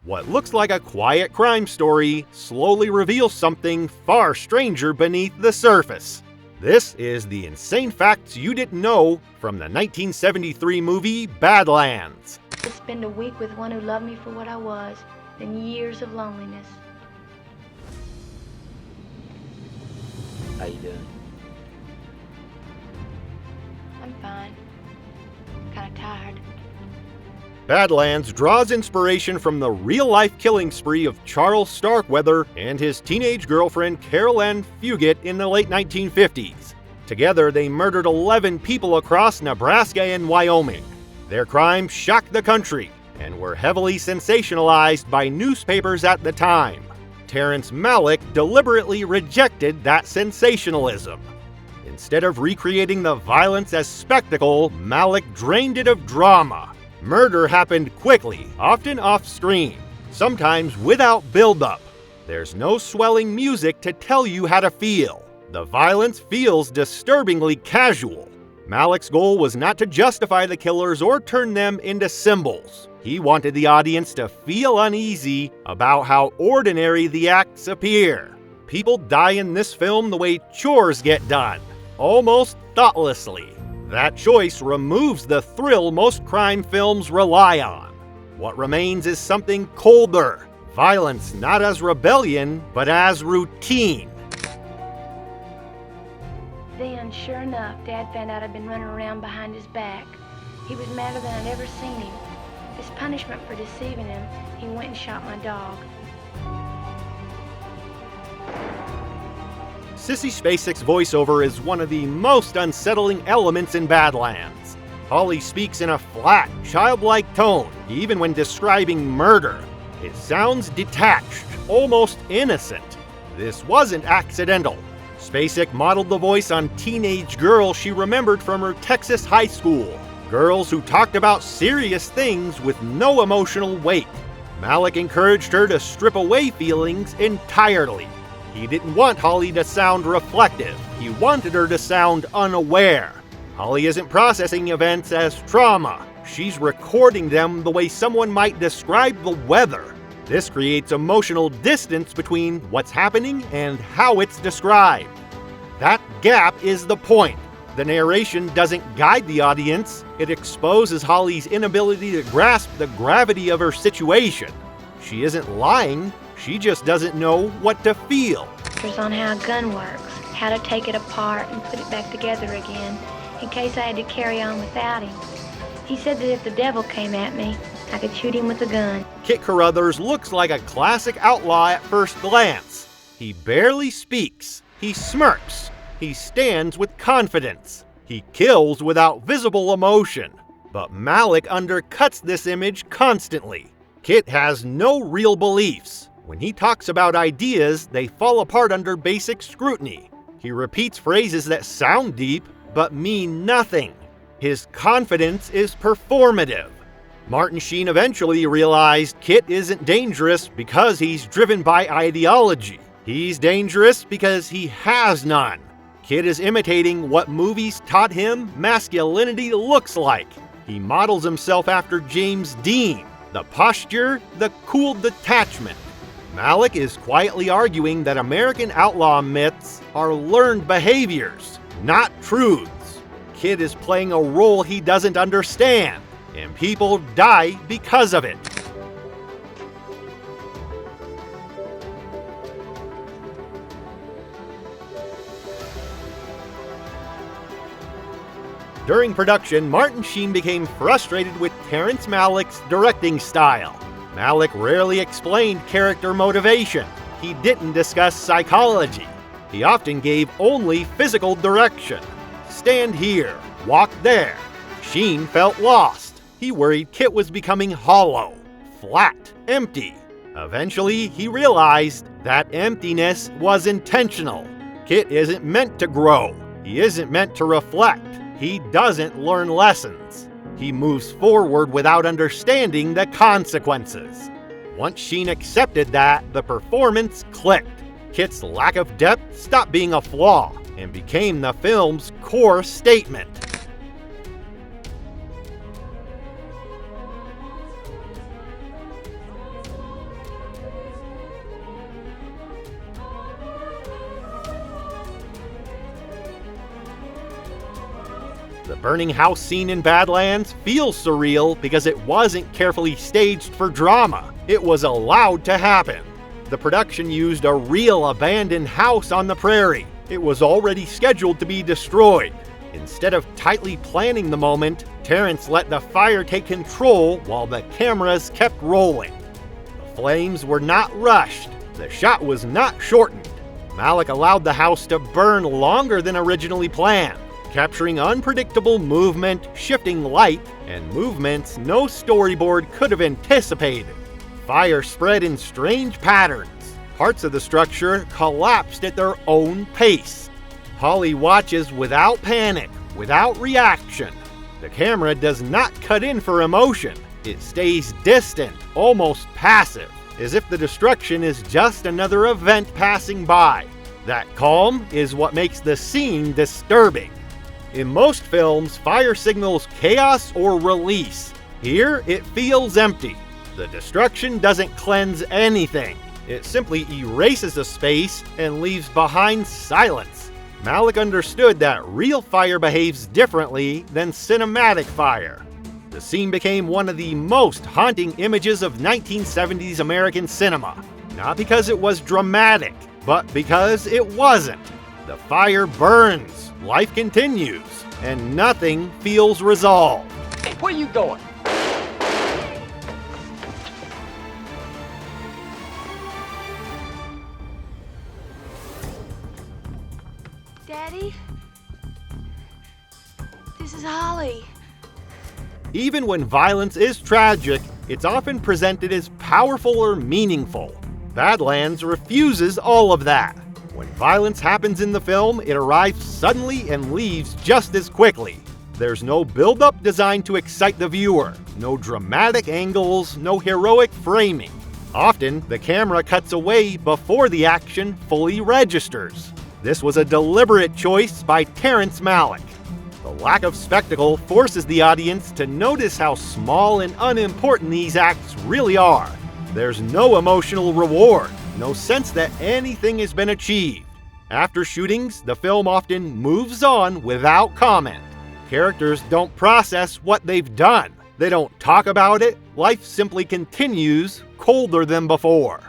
What looks like a quiet crime story slowly reveals something far stranger beneath the surface. This is the insane facts you didn't know from the 1973 movie Badlands. To spend a week with one who loved me for what I was, than years of loneliness. How you doing? I'm fine. Kinda tired. Badlands draws inspiration from the real-life killing spree of Charles Starkweather and his teenage girlfriend Carol Ann Fugit in the late 1950s. Together, they murdered 11 people across Nebraska and Wyoming. Their crimes shocked the country and were heavily sensationalized by newspapers at the time. Terrence Malick deliberately rejected that sensationalism. Instead of recreating the violence as spectacle, Malick drained it of drama. Murder happened quickly, often off-screen, sometimes without build-up. There's no swelling music to tell you how to feel. The violence feels disturbingly casual. Malick's goal was not to justify the killers or turn them into symbols. He wanted the audience to feel uneasy about how ordinary the acts appear. People die in this film the way chores get done, almost thoughtlessly. That choice removes the thrill most crime films rely on. What remains is something colder. Violence not as rebellion, but as routine. Then, sure enough, Dad found out I'd been running around behind his back. He was madder than I'd ever seen him. As punishment for deceiving him, he went and shot my dog. Sissy Spacek's voiceover is one of the most unsettling elements in Badlands. Holly speaks in a flat, childlike tone, even when describing murder. It sounds detached, almost innocent. This wasn't accidental. Spacek modeled the voice on teenage girls she remembered from her Texas high school. Girls who talked about serious things with no emotional weight. Malick encouraged her to strip away feelings entirely. He didn't want Holly to sound reflective. He wanted her to sound unaware. Holly isn't processing events as trauma. She's recording them the way someone might describe the weather. This creates emotional distance between what's happening and how it's described. That gap is the point. The narration doesn't guide the audience. It exposes Holly's inability to grasp the gravity of her situation. She isn't lying. She just doesn't know what to feel. On how a gun works, how to take it apart and put it back together again, in case I had to carry on without him. He said that if the devil came at me, I could shoot him with a gun. Kit Carruthers looks like a classic outlaw at first glance. He barely speaks. He smirks. He stands with confidence. He kills without visible emotion. But Malick undercuts this image constantly. Kit has no real beliefs. When he talks about ideas, they fall apart under basic scrutiny. He repeats phrases that sound deep, but mean nothing. His confidence is performative. Martin Sheen eventually realized Kit isn't dangerous because he's driven by ideology. He's dangerous because he has none. Kit is imitating what movies taught him masculinity looks like. He models himself after James Dean. The posture, the cool detachment. Malick is quietly arguing that American outlaw myths are learned behaviors, not truths. Kit is playing a role he doesn't understand, and people die because of it. During production, Martin Sheen became frustrated with Terrence Malick's directing style. Malick rarely explained character motivation. He didn't discuss psychology. He often gave only physical direction. Stand here, walk there. Sheen felt lost. He worried Kit was becoming hollow, flat, empty. Eventually, he realized that emptiness was intentional. Kit isn't meant to grow. He isn't meant to reflect. He doesn't learn lessons. He moves forward without understanding the consequences. Once Sheen accepted that, the performance clicked. Kit's lack of depth stopped being a flaw and became the film's core statement. The burning house scene in Badlands feels surreal because it wasn't carefully staged for drama. It was allowed to happen. The production used a real abandoned house on the prairie. It was already scheduled to be destroyed. Instead of tightly planning the moment, Terrence let the fire take control while the cameras kept rolling. The flames were not rushed. The shot was not shortened. Malick allowed the house to burn longer than originally planned, capturing unpredictable movement, shifting light, and movements no storyboard could have anticipated. Fire spread in strange patterns. Parts of the structure collapsed at their own pace. Holly watches without panic, without reaction. The camera does not cut in for emotion. It stays distant, almost passive, as if the destruction is just another event passing by. That calm is what makes the scene disturbing. In most films, fire signals chaos or release. Here, it feels empty. The destruction doesn't cleanse anything. It simply erases the space and leaves behind silence. Malick understood that real fire behaves differently than cinematic fire. The scene became one of the most haunting images of 1970s American cinema. Not because it was dramatic, but because it wasn't. The fire burns, life continues, and nothing feels resolved. Hey, where you going? Daddy? This is Holly. Even when violence is tragic, it's often presented as powerful or meaningful. Badlands refuses all of that. When violence happens in the film, it arrives suddenly and leaves just as quickly. There's no build-up designed to excite the viewer, no dramatic angles, no heroic framing. Often, the camera cuts away before the action fully registers. This was a deliberate choice by Terrence Malick. The lack of spectacle forces the audience to notice how small and unimportant these acts really are. There's no emotional reward, no sense that anything has been achieved. After shootings, the film often moves on without comment. Characters don't process what they've done. They don't talk about it. Life simply continues, colder than before.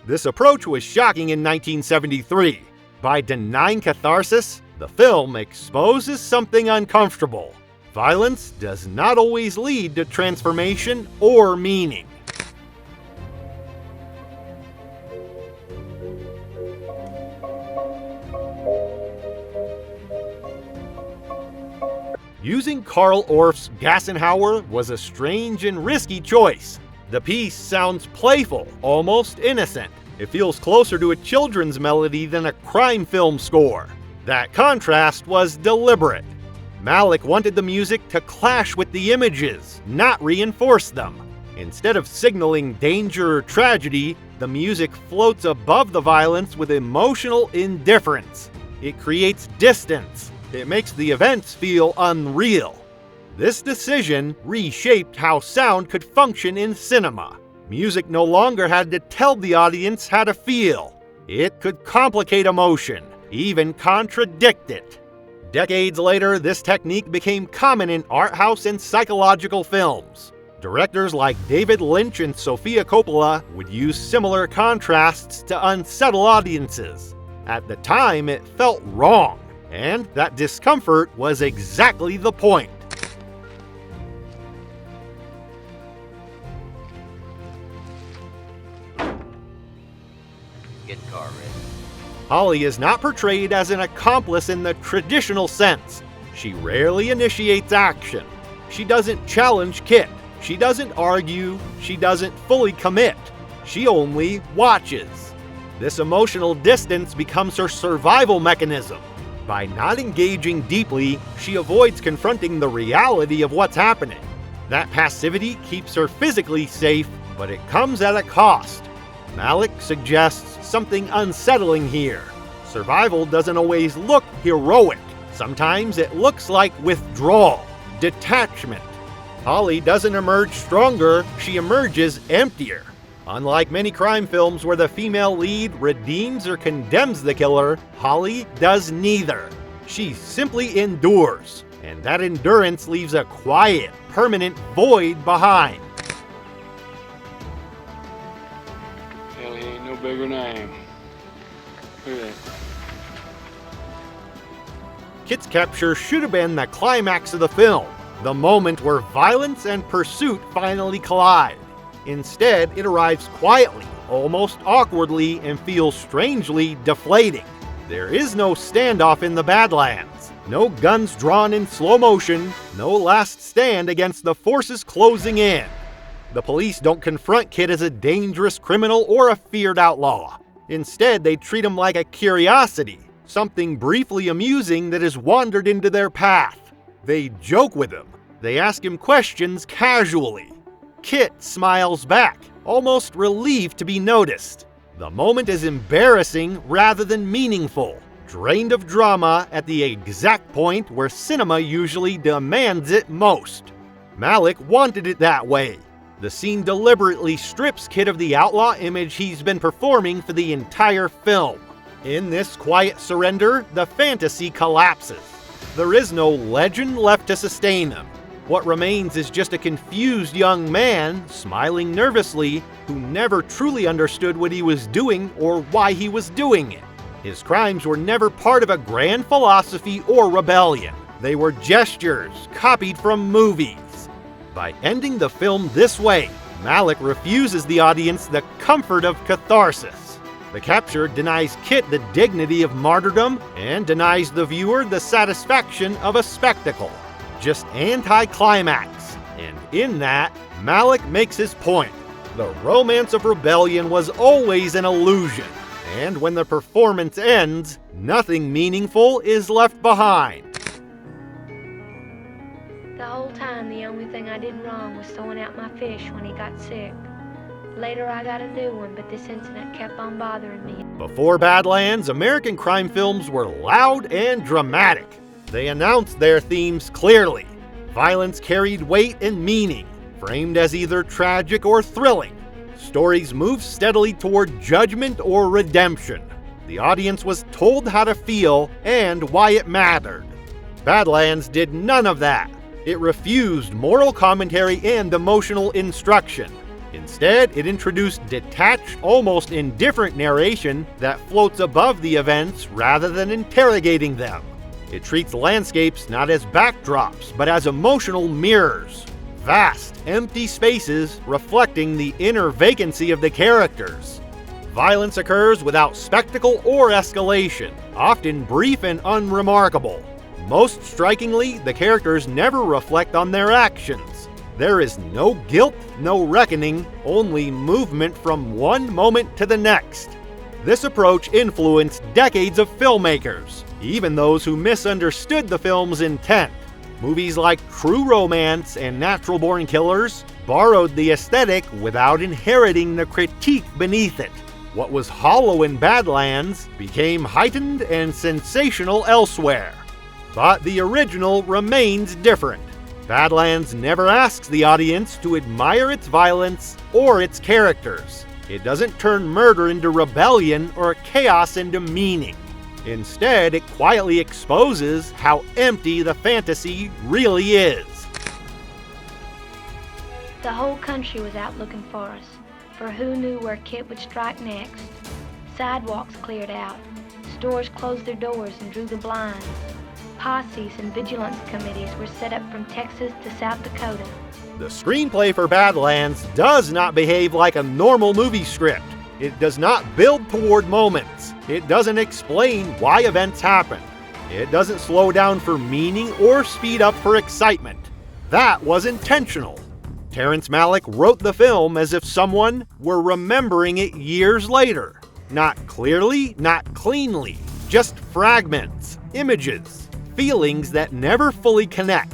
This approach was shocking in 1973. By denying catharsis, the film exposes something uncomfortable. Violence does not always lead to transformation or meaning. Using Carl Orff's Gassenhauer was a strange and risky choice. The piece sounds playful, almost innocent. It feels closer to a children's melody than a crime film score. That contrast was deliberate. Malick wanted the music to clash with the images, not reinforce them. Instead of signaling danger or tragedy, the music floats above the violence with emotional indifference. It creates distance. It makes the events feel unreal. This decision reshaped how sound could function in cinema. Music no longer had to tell the audience how to feel. It could complicate emotion, even contradict it. Decades later, this technique became common in art house and psychological films. Directors like David Lynch and Sofia Coppola would use similar contrasts to unsettle audiences. At the time, it felt wrong, and that discomfort was exactly the point. Get the car ready. Holly is not portrayed as an accomplice in the traditional sense. She rarely initiates action. She doesn't challenge Kit. She doesn't argue. She doesn't fully commit. She only watches. This emotional distance becomes her survival mechanism. By not engaging deeply, she avoids confronting the reality of what's happening. That passivity keeps her physically safe, but it comes at a cost. Malick suggests something unsettling here. Survival doesn't always look heroic. Sometimes it looks like withdrawal, detachment. Holly doesn't emerge stronger, she emerges emptier. Unlike many crime films where the female lead redeems or condemns the killer, Holly does neither. She simply endures. and that endurance leaves a quiet, permanent void behind. Hell, he ain't no bigger than I am. Look at that. Kit's capture should have been the climax of the film, the moment where violence and pursuit finally collide. Instead, it arrives quietly, almost awkwardly, and feels strangely deflating. There is no standoff in the Badlands, no guns drawn in slow motion, no last stand against the forces closing in. The police don't confront Kit as a dangerous criminal or a feared outlaw. Instead, they treat him like a curiosity, something briefly amusing that has wandered into their path. They joke with him. They ask him questions casually. Kit smiles back, almost relieved to be noticed. The moment is embarrassing rather than meaningful, drained of drama at the exact point where cinema usually demands it most. Malick wanted it that way. The scene deliberately strips Kit of the outlaw image he's been performing for the entire film. In this quiet surrender, the fantasy collapses. There is no legend left to sustain them. What remains is just a confused young man, smiling nervously, who never truly understood what he was doing or why he was doing it. His crimes were never part of a grand philosophy or rebellion. They were gestures copied from movies. By ending the film this way, Malick refuses the audience the comfort of catharsis. The capture denies Kit the dignity of martyrdom and denies the viewer the satisfaction of a spectacle. Just anti-climax. And in that, Malick makes his point. The romance of rebellion was always an illusion. And when the performance ends, nothing meaningful is left behind. The whole time, the only thing I did wrong was throwing out my fish when he got sick. Later, I got a new one, but this incident kept on bothering me. Before Badlands, American crime films were loud and dramatic. They announced their themes clearly. Violence carried weight and meaning, framed as either tragic or thrilling. Stories moved steadily toward judgment or redemption. The audience was told how to feel and why it mattered. Badlands did none of that. It refused moral commentary and emotional instruction. Instead, it introduced detached, almost indifferent narration that floats above the events rather than interrogating them. It treats landscapes not as backdrops, but as emotional mirrors. Vast, empty spaces reflecting the inner vacancy of the characters. Violence occurs without spectacle or escalation, often brief and unremarkable. Most strikingly, the characters never reflect on their actions. There is no guilt, no reckoning, only movement from one moment to the next. This approach influenced decades of filmmakers, even those who misunderstood the film's intent. Movies like True Romance and Natural Born Killers borrowed the aesthetic without inheriting the critique beneath it. What was hollow in Badlands became heightened and sensational elsewhere. But the original remains different. Badlands never asks the audience to admire its violence or its characters. It doesn't turn murder into rebellion or chaos into meaning. Instead, it quietly exposes how empty the fantasy really is. The whole country was out looking for us, for who knew where Kit would strike next. Sidewalks cleared out. Stores closed their doors and drew the blinds. Posses and vigilance committees were set up from Texas to South Dakota. The screenplay for Badlands does not behave like a normal movie script. It does not build toward moments. It doesn't explain why events happen. It doesn't slow down for meaning or speed up for excitement. That was intentional. Terrence Malick wrote the film as if someone were remembering it years later. Not clearly, not cleanly, just fragments, images, feelings that never fully connect.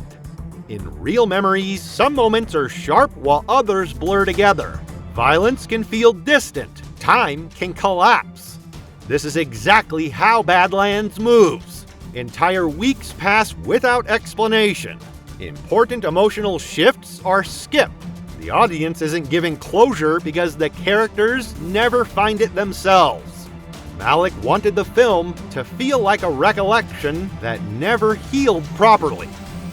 In real memories, some moments are sharp while others blur together. Violence can feel distant. Time can collapse. This is exactly how Badlands moves. Entire weeks pass without explanation. Important emotional shifts are skipped. The audience isn't given closure because the characters never find it themselves. Malick wanted the film to feel like a recollection that never healed properly.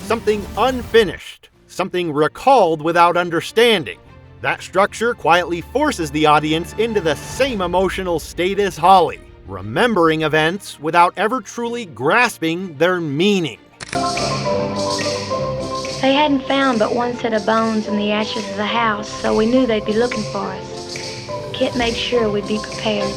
something unfinished, something recalled without understanding. That structure quietly forces the audience into the same emotional state as Holly, remembering events without ever truly grasping their meaning. They hadn't found but one set of bones in the ashes of the house, so we knew they'd be looking for us. Kit made sure we'd be prepared.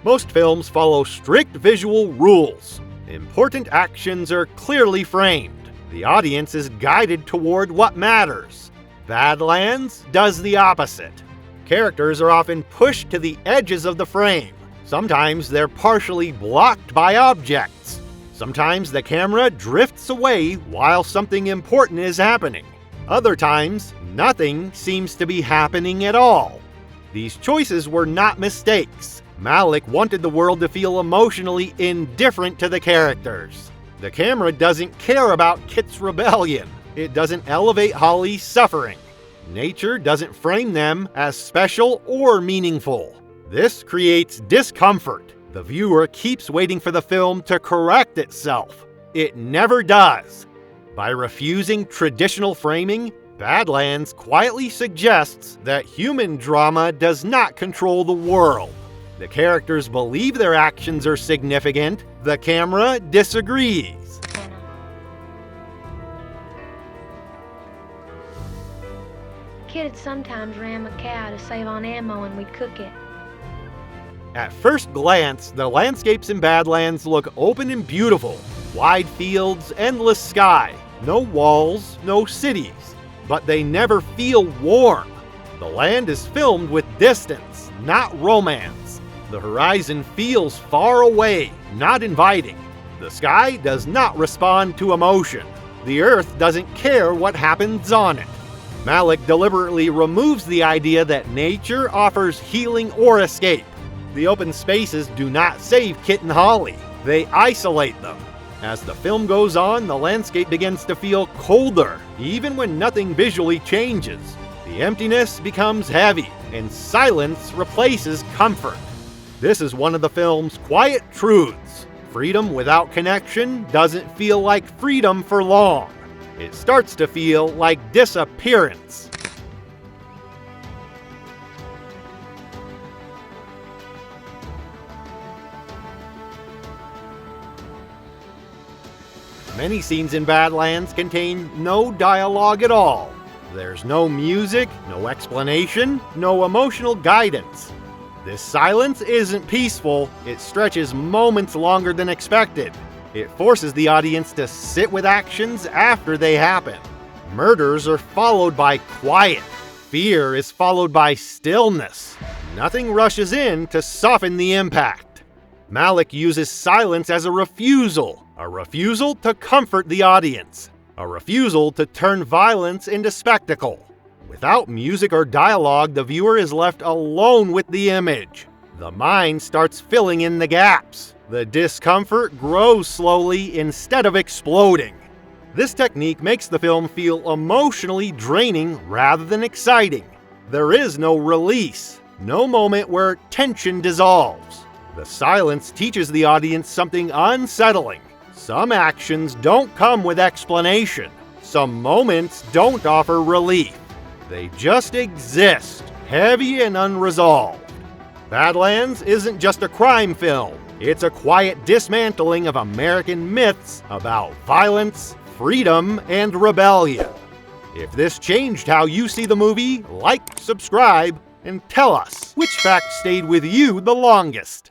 Most films follow strict visual rules. Important actions are clearly framed. The audience is guided toward what matters. Badlands does the opposite. Characters are often pushed to the edges of the frame. Sometimes they're partially blocked by objects. Sometimes the camera drifts away while something important is happening. Other times, nothing seems to be happening at all. These choices were not mistakes. Malick wanted the world to feel emotionally indifferent to the characters. The camera doesn't care about Kit's rebellion. It doesn't elevate Holly's suffering. Nature doesn't frame them as special or meaningful. This creates discomfort. The viewer keeps waiting for the film to correct itself. It never does. By refusing traditional framing, Badlands quietly suggests that human drama does not control the world. The characters believe their actions are significant. The camera disagrees. Kit'd sometimes ram a cow to save on ammo and we'd cook it. At first glance, the landscapes in Badlands look open and beautiful. Wide fields, endless sky, no walls, no cities. But they never feel warm. The land is filmed with distance, not romance. The horizon feels far away, not inviting. The sky does not respond to emotion. The earth doesn't care what happens on it. Malick deliberately removes the idea that nature offers healing or escape. The open spaces do not save Kit and Holly. They isolate them. As the film goes on, the landscape begins to feel colder, even when nothing visually changes. The emptiness becomes heavy, and silence replaces comfort. This is one of the film's quiet truths. Freedom without connection doesn't feel like freedom for long. It starts to feel like disappearance. Many scenes in Badlands contain no dialogue at all. There's no music, no explanation, no emotional guidance. This silence isn't peaceful, it stretches moments longer than expected. It forces the audience to sit with actions after they happen. Murders are followed by quiet. Fear is followed by stillness. Nothing rushes in to soften the impact. Malick uses silence as a refusal to comfort the audience, a refusal to turn violence into spectacle. Without music or dialogue, the viewer is left alone with the image. The mind starts filling in the gaps. The discomfort grows slowly instead of exploding. This technique makes the film feel emotionally draining rather than exciting. There is no release, no moment where tension dissolves. The silence teaches the audience something unsettling. Some actions don't come with explanation. Some moments don't offer relief. They just exist, heavy and unresolved. Badlands isn't just a crime film. It's a quiet dismantling of American myths about violence, freedom, and rebellion. If this changed how you see the movie, like, subscribe, and tell us which fact stayed with you the longest.